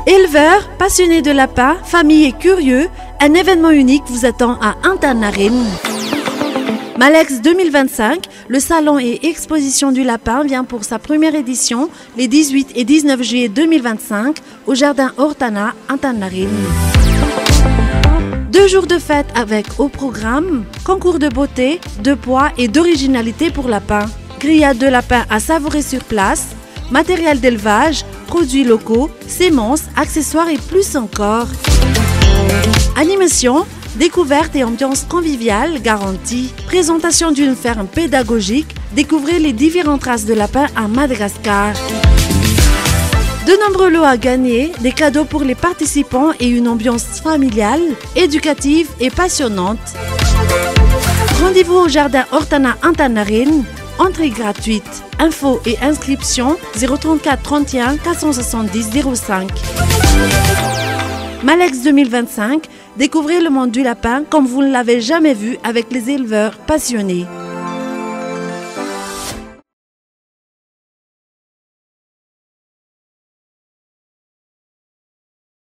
Éleveurs, passionnés de lapins, familles et curieux, un événement unique vous attend à Antananarivo. Malex 2025, le salon et exposition du lapin vient pour sa première édition les 18 et 19 juillet 2025 au jardin Ortana, Antananarivo. 2 jours de fête avec au programme concours de beauté, de poids et d'originalité pour lapins, grillade de lapins à savourer sur place, matériel d'élevage, produits locaux, sémences, accessoires et plus encore. Animation, découverte et ambiance conviviale garantie. Présentation d'une ferme pédagogique. Découvrez les différentes races de lapins à Madagascar. De nombreux lots à gagner, des cadeaux pour les participants et une ambiance familiale, éducative et passionnante. Rendez-vous au jardin Ortana Antananarivo. Entrée gratuite. Infos et inscriptions 034 31 470 05. Malex 2025, découvrez le monde du lapin comme vous ne l'avez jamais vu avec les éleveurs passionnés.